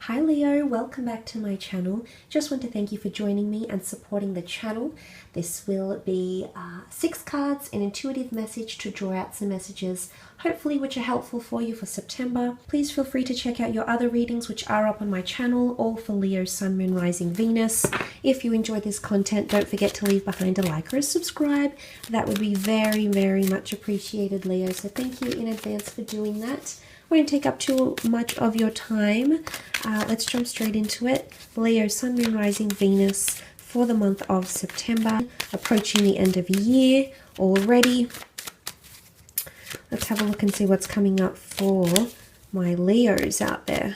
Hi Leo, welcome back to my channel. Just want to thank you for joining me and supporting the channel. This will be 6 cards, an intuitive message to draw out some messages, hopefully which are helpful for you for September. Please feel free to check out your other readings which are up on my channel, all for Leo, Sun, Moon, Rising, Venus. If you enjoy this content, don't forget to leave behind a like or a subscribe. That would be very, very much appreciated, Leo. So thank you in advance for doing that. I won't take up too much of your time. Let's jump straight into it. Leo, Sun, Moon, Rising, Venus for the month of September. Approaching the end of the year already. Let's have a look and see what's coming up for my Leos out there.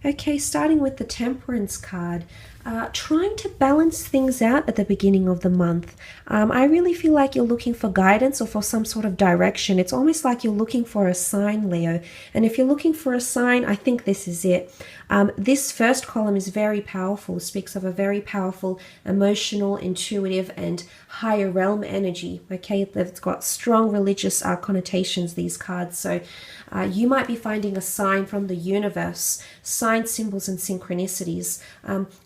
Okay, starting with the Temperance card, trying to balance things out at the beginning of the month. I really feel like you're looking for guidance or for some sort of direction. It's almost like you're looking for a sign, Leo. And if you're looking for a sign, I think this is it. This first column is very powerful, speaks of a very powerful, emotional, intuitive, and higher realm energy. Okay, it's got strong religious connotations, these cards. So you might be finding a sign from the universe, signs, symbols, and synchronicities.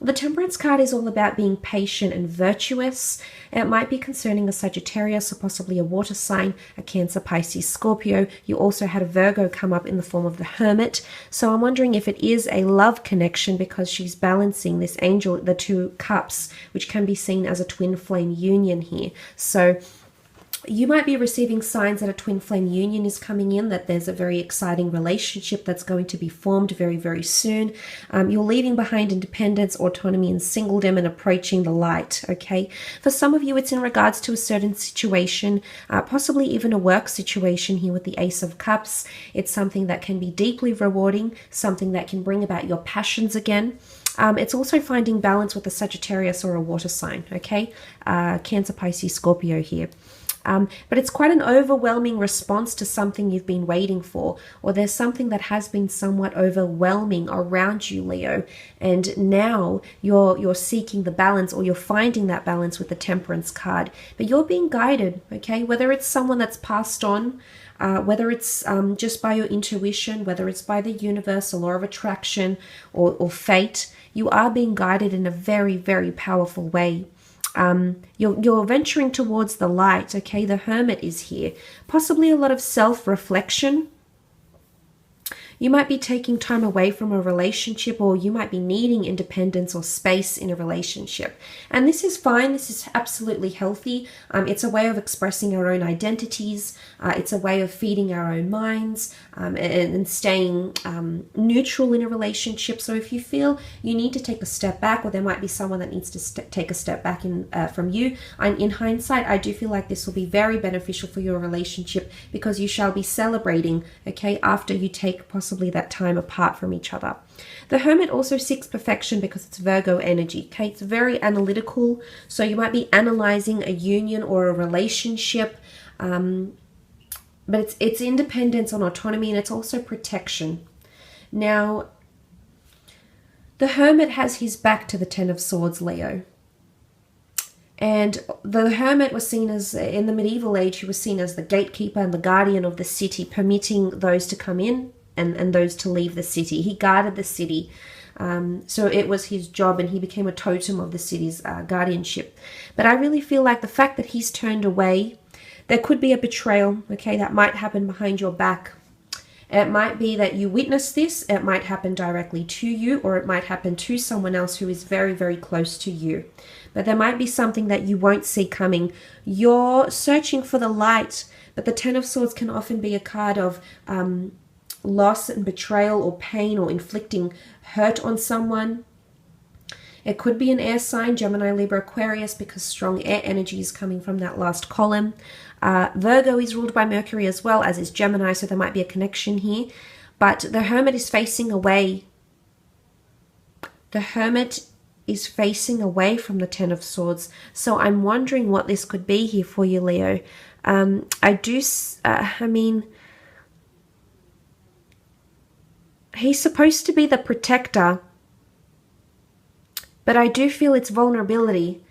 The Temperance card is all about being patient and virtuous. It might be concerning a Sagittarius or possibly a water sign, a Cancer, Pisces, Scorpio. You also had a Virgo come up in the form of the Hermit. So I'm wondering if it is a love connection because she's balancing this angel, the 2 cups, which can be seen as a twin flame union here. So you might be receiving signs that a twin flame union is coming in, that there's a very exciting relationship that's going to be formed very, very soon. You're leaving behind independence, autonomy, and singledom and approaching the light, okay? For some of you, it's in regards to a certain situation, possibly even a work situation here with the Ace of Cups. It's something that can be deeply rewarding, something that can bring about your passions again. It's also finding balance with a Sagittarius or a water sign, okay? Cancer, Pisces, Scorpio here. But it's quite an overwhelming response to something you've been waiting for, or there's something that has been somewhat overwhelming around you, Leo, and now you're seeking the balance, or you're finding that balance with the Temperance card. But you're being guided, okay? Whether it's someone that's passed on, whether it's just by your intuition, whether it's by the universe, a law of attraction, or fate, you are being guided in a very, very powerful way. You're venturing towards the light, okay? The Hermit is here. Possibly a lot of self-reflection. You might be taking time away from a relationship, or you might be needing independence or space in a relationship. And this is fine. This is absolutely healthy. It's a way of expressing our own identities. It's a way of feeding our own minds and staying neutral in a relationship. So if you feel you need to take a step back, or there might be someone that needs to take a step back from you, in hindsight, I do feel like this will be very beneficial for your relationship, because you shall be celebrating, okay, after you take possibly that time apart from each other. The Hermit also seeks perfection because it's Virgo energy, okay? It's very analytical, so you might be analyzing a union or a relationship, but it's independence and autonomy, and it's also protection. Now, the Hermit has his back to the 10 of Swords, Leo. And the Hermit was seen as, in the medieval age, he was seen as the gatekeeper and the guardian of the city, permitting those to come in and those to leave the city. He guarded the city. So it was his job, and he became a totem of the city's guardianship. But I really feel like the fact that he's turned away, there could be a betrayal, okay, that might happen behind your back. It might be that you witness this. It might happen directly to you, or it might happen to someone else who is very, very close to you. But there might be something that you won't see coming. You're searching for the light, but the 10 of Swords can often be a card of loss and betrayal, or pain, or inflicting hurt on someone. It could be an air sign, Gemini, Libra, Aquarius, because strong air energy is coming from that last column. Virgo is ruled by Mercury as well, as is Gemini, so there might be a connection here. But the Hermit is facing away. The Hermit is facing away from the 10 of Swords. So I'm wondering what this could be here for you, Leo. He's supposed to be the protector, but I do feel it's vulnerability.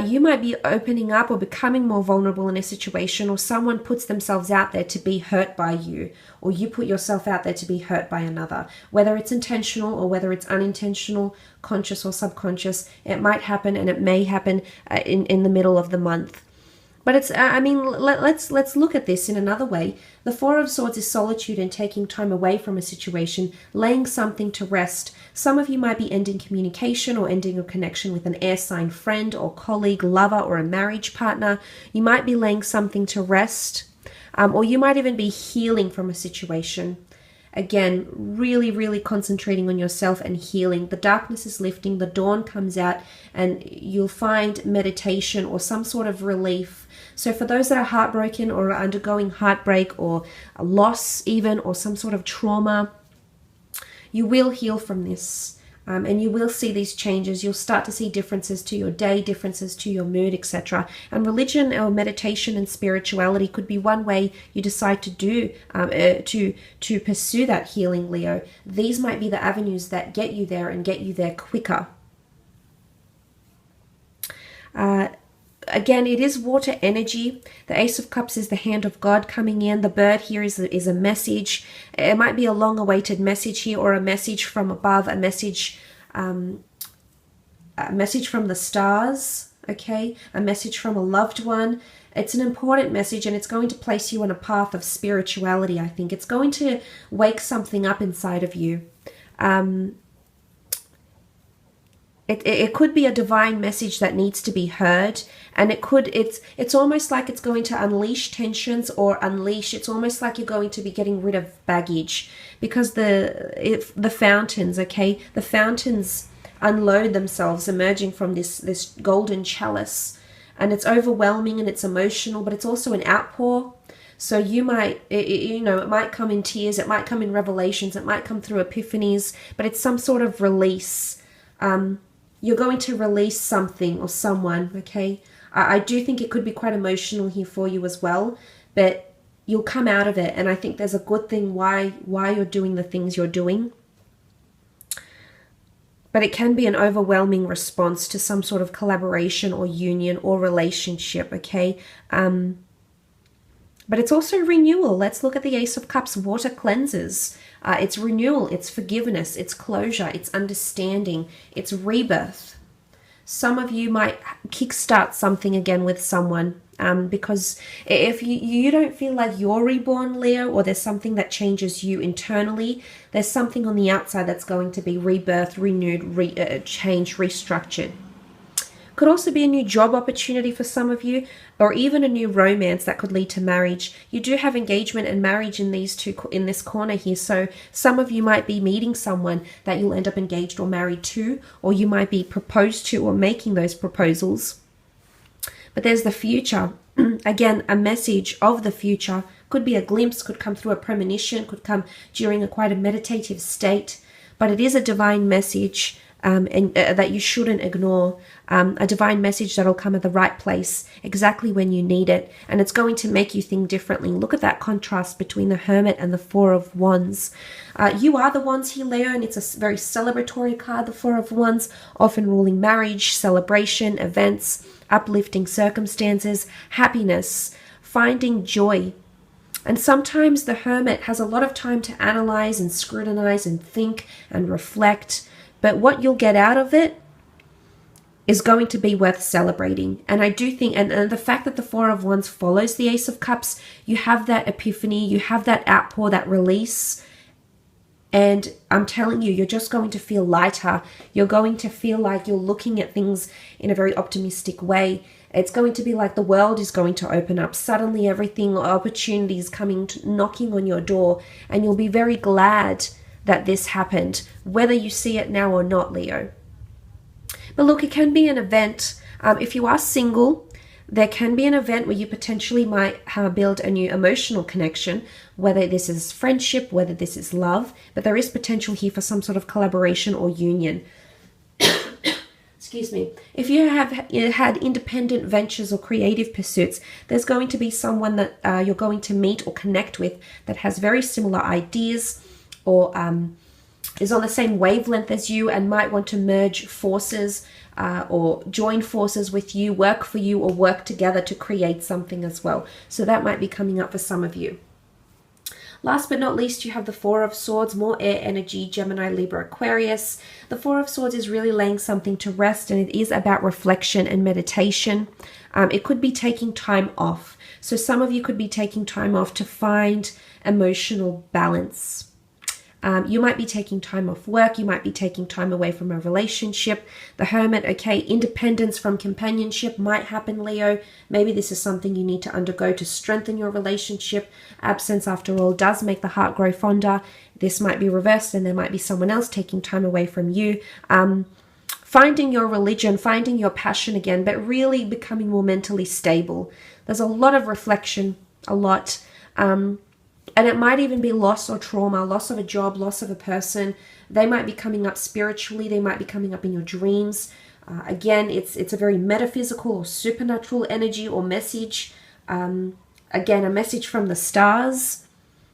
You might be opening up or becoming more vulnerable in a situation, or someone puts themselves out there to be hurt by you, or you put yourself out there to be hurt by another. Whether it's intentional or whether it's unintentional, conscious or subconscious, it might happen, and it may happen in the middle of the month. But it's, I mean, let's look at this in another way. The Four of Swords is solitude and taking time away from a situation, laying something to rest. Some of you might be ending communication or ending a connection with an air sign friend or colleague, lover, or a marriage partner. You might be laying something to rest, or you might even be healing from a situation. Again, really, really concentrating on yourself and healing. The darkness is lifting, the dawn comes out, and you'll find meditation or some sort of relief. So for those that are heartbroken or are undergoing heartbreak or a loss even, or some sort of trauma, you will heal from this. And you will see these changes. You'll start to see differences to your day, differences to your mood, etc. And religion or meditation and spirituality could be one way you decide to do to pursue that healing, Leo. These might be the avenues that get you there and get you there quicker. Again, it is water energy. The Ace of Cups is the hand of God coming in. The bird here is a message. It might be a long-awaited message here, or a message from above, a message from the stars, okay? A message from a loved one. It's an important message, and it's going to place you on a path of spirituality, I think. It's going to wake something up inside of you. It could be a divine message that needs to be heard, and it's almost like it's going to unleash tensions or unleash. It's almost like you're going to be getting rid of baggage, because the fountains, okay, the fountains unload themselves, emerging from this golden chalice, and it's overwhelming and it's emotional, but it's also an outpour. So you might, it might come in tears, it might come in revelations, it might come through epiphanies, but it's some sort of release. You're going to release something or someone, okay? I do think it could be quite emotional here for you as well, but you'll come out of it, and I think there's a good thing why you're doing the things you're doing. But it can be an overwhelming response to some sort of collaboration or union or relationship, okay? But it's also renewal. Let's look at the Ace of Cups. Water cleanses. It's renewal, it's forgiveness, it's closure, it's understanding, it's rebirth. Some of you might kickstart something again with someone, because if you don't feel like you're reborn, Leo, or there's something that changes you internally, there's something on the outside that's going to be rebirthed, renewed, changed, restructured. Could also be a new job opportunity for some of you, or even a new romance that could lead to marriage. You do have engagement and marriage in this corner here, so some of you might be meeting someone that you'll end up engaged or married to, or you might be proposed to or making those proposals. But there's the future. Again, a message of the future. Could be a glimpse, could come through a premonition, could come during quite a meditative state, but it is a divine message. That you shouldn't ignore, a divine message that'll come at the right place, exactly when you need it, and it's going to make you think differently. Look at that contrast between the Hermit and the Four of Wands. You are the Wands here, Leo, and it's a very celebratory card, the Four of Wands, often ruling marriage, celebration, events, uplifting circumstances, happiness, finding joy. And sometimes the Hermit has a lot of time to analyze and scrutinize and think and reflect. But what you'll get out of it is going to be worth celebrating. And I do think, and the fact that the Four of Wands follows the Ace of Cups, you have that epiphany, you have that outpour, that release. And I'm telling you, you're just going to feel lighter. You're going to feel like you're looking at things in a very optimistic way. It's going to be like the world is going to open up. Suddenly everything, opportunities coming, knocking on your door. And you'll be very glad that this happened, whether you see it now or not, Leo. But look, it can be an event. If you are single, there can be an event where you potentially might build a new emotional connection, whether this is friendship, whether this is love, but there is potential here for some sort of collaboration or union. Excuse me. If you have had independent ventures or creative pursuits, there's going to be someone that you're going to meet or connect with that has very similar ideas, or is on the same wavelength as you and might want to merge forces or join forces with you, work for you, or work together to create something as well. So that might be coming up for some of you. Last but not least, you have the Four of Swords, more air energy, Gemini, Libra, Aquarius. The Four of Swords is really laying something to rest, and it is about reflection and meditation. It could be taking time off. So some of you could be taking time off to find emotional balance. You might be taking time off work. You might be taking time away from a relationship. The Hermit, okay, independence from companionship might happen, Leo. Maybe this is something you need to undergo to strengthen your relationship. Absence, after all, does make the heart grow fonder. This might be reversed and there might be someone else taking time away from you. Finding your religion, finding your passion again, but really becoming more mentally stable. There's a lot of reflection, a lot. And it might even be loss or trauma, loss of a job, loss of a person. They might be coming up spiritually. They might be coming up in your dreams. Again, it's a very metaphysical or supernatural energy or message. Again, a message from the stars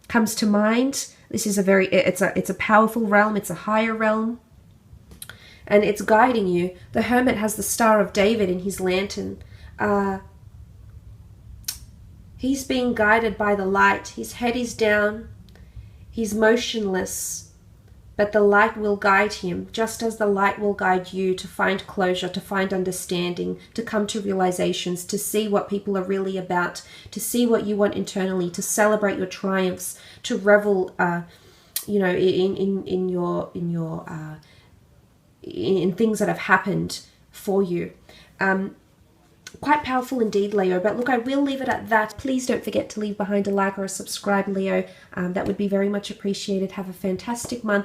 comes to mind. This is it's a powerful realm. It's a higher realm. And it's guiding you. The Hermit has the Star of David in his lantern. He's being guided by the light. His head is down. He's motionless. But the light will guide him, just as the light will guide you to find closure, to find understanding, to come to realizations, to see what people are really about, to see what you want internally, to celebrate your triumphs, to revel, in things that have happened for you. Quite powerful indeed, Leo. But look, I will leave it at that. Please don't forget to leave behind a like or a subscribe, Leo. That would be very much appreciated. Have a fantastic month.